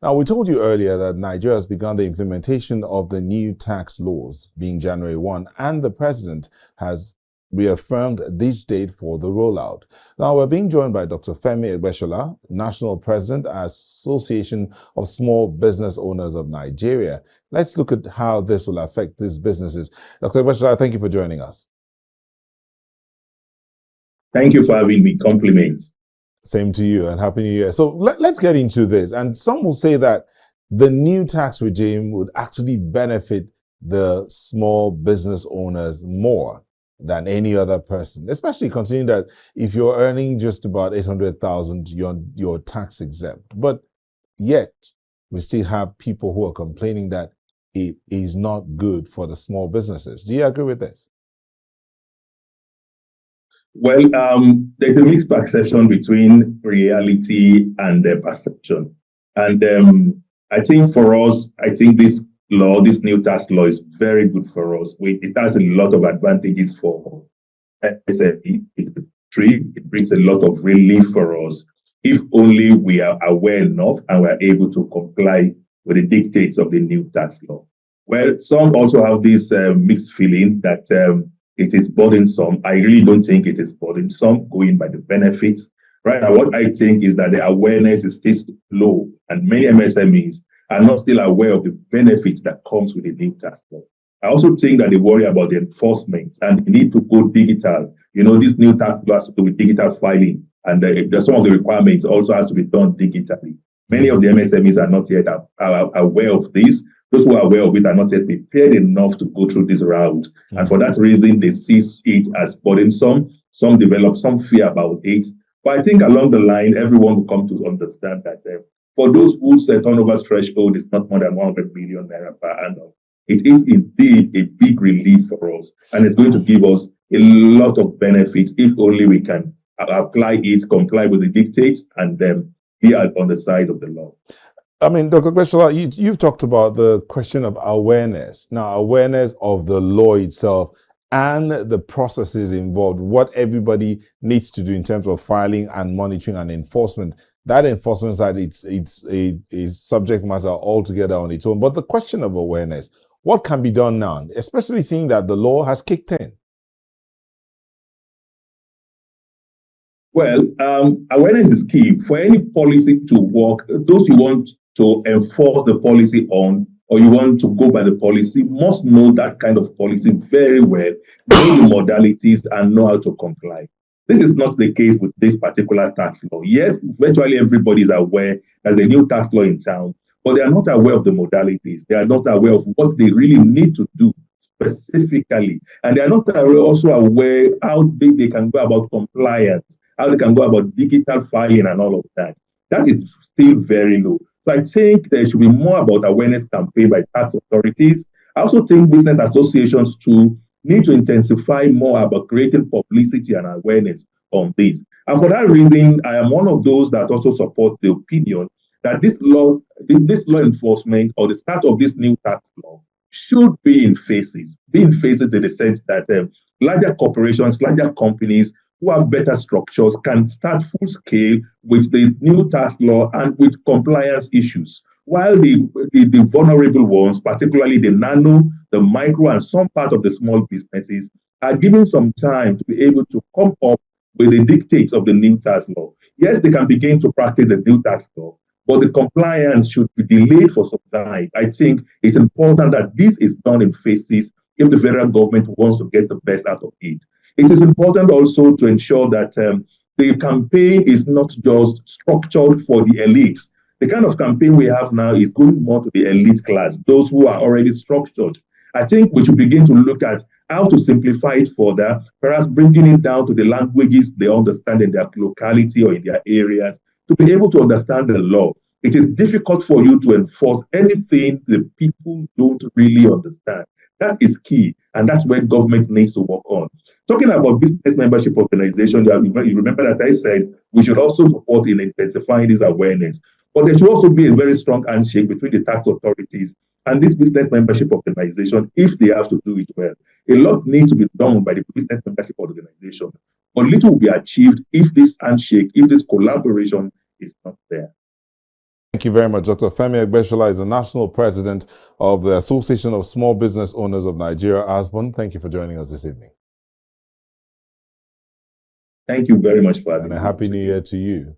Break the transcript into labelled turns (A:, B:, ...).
A: Now, we told you earlier that Nigeria has begun the implementation of the new tax laws being January 1, and the president has reaffirmed this date for the rollout. Now, we're being joined by Dr. Femi Egbesola, National President, Association of Small Business Owners of Nigeria. Let's look at how this will affect these businesses. Dr. Egbesola, thank you for joining us.
B: Thank you for having me. Compliments.
A: Same to you, and Happy New Year. So let's get into this. And some will say that the new tax regime would actually benefit the small business owners more than any other person, especially considering that if you're earning just about 800,000, you're tax exempt. But yet, we still have people who are complaining that it is not good for the small businesses. Do you agree with this?
B: Well, there's a mixed perception between reality and perception. And I think for us, this new tax law is very good for us. It has a lot of advantages for SME. It brings a lot of relief for us if only we are aware enough and we are able to comply with the dictates of the new tax law. Well, some also have this mixed feeling that it is burdensome. I really don't think it is burdensome, going by the benefits. Right now, what I think is that the awareness is still low, and many MSMEs are not still aware of the benefits that comes with the new tax law. I also think that they worry about the enforcement and the need to go digital. This new tax law has to do with digital filing, and some of the requirements also has to be done digitally. Many of the MSMEs are not yet aware of this. Those who are aware of it are not yet prepared enough to go through this route. And for that reason, they see it as burdensome. Some develop some fear about it. But I think along the line, everyone will come to understand that for those whose turnover threshold is not more than 100 million naira per annum, it is indeed a big relief for us. And it's going to give us a lot of benefits if only we can apply it, comply with the dictates, and be on the side of the law.
A: I mean, Dr. Egbesola, you've talked about the question of awareness. Now, awareness of the law itself and the processes involved, what everybody needs to do in terms of filing and monitoring and enforcement. That enforcement side, it's a subject matter altogether on its own. But the question of awareness, what can be done now, especially seeing that the law has kicked in?
B: Well, awareness is key. For any policy to work, those you want to enforce the policy on, or you want to go by the policy, must know that kind of policy very well, know the modalities, and know how to comply. This is not the case with this particular tax law. Yes, virtually everybody is aware there's a new tax law in town, but they are not aware of the modalities. They are not aware of what they really need to do specifically. And they are not also aware how big they can go about compliance, how they can go about digital filing and all of that. That is still very low. So I think there should be more about awareness campaign by tax authorities. I also think business associations too need to intensify more about creating publicity and awareness on this. And for that reason, I am one of those that also support the opinion that this law enforcement, or the start of this new tax law, should be in phases in the sense that larger corporations, larger companies who have better structures can start full scale with the new tax law and with compliance issues, while the vulnerable ones, particularly the nano, the micro, and some part of the small businesses, are given some time to be able to come up with the dictates of the new tax law. Yes, they can begin to practice the new tax law, but the compliance should be delayed for some time. I think it's important that this is done in phases if the federal government wants to get the best out of it. It is important also to ensure that the campaign is not just structured for the elites. The kind of campaign we have now is going more to the elite class, those who are already structured. I think we should begin to look at how to simplify it further, perhaps bringing it down to the languages they understand in their locality or in their areas, to be able to understand the law. It is difficult for you to enforce anything the people don't really understand. That is key, and that's where government needs to work on. Talking about business membership organization, you remember that I said we should also support in intensifying this awareness. But there should also be a very strong handshake between the tax authorities and this business membership organization if they have to do it well. A lot needs to be done by the business membership organization, but little will be achieved if this handshake, if this collaboration is not there.
A: Thank you very much. Dr. Femi Egbesola is the National President of the Association of Small Business Owners of Nigeria, ASBON. Thank you for joining us this evening.
B: Thank you very much for having me.
A: And a happy new year to you.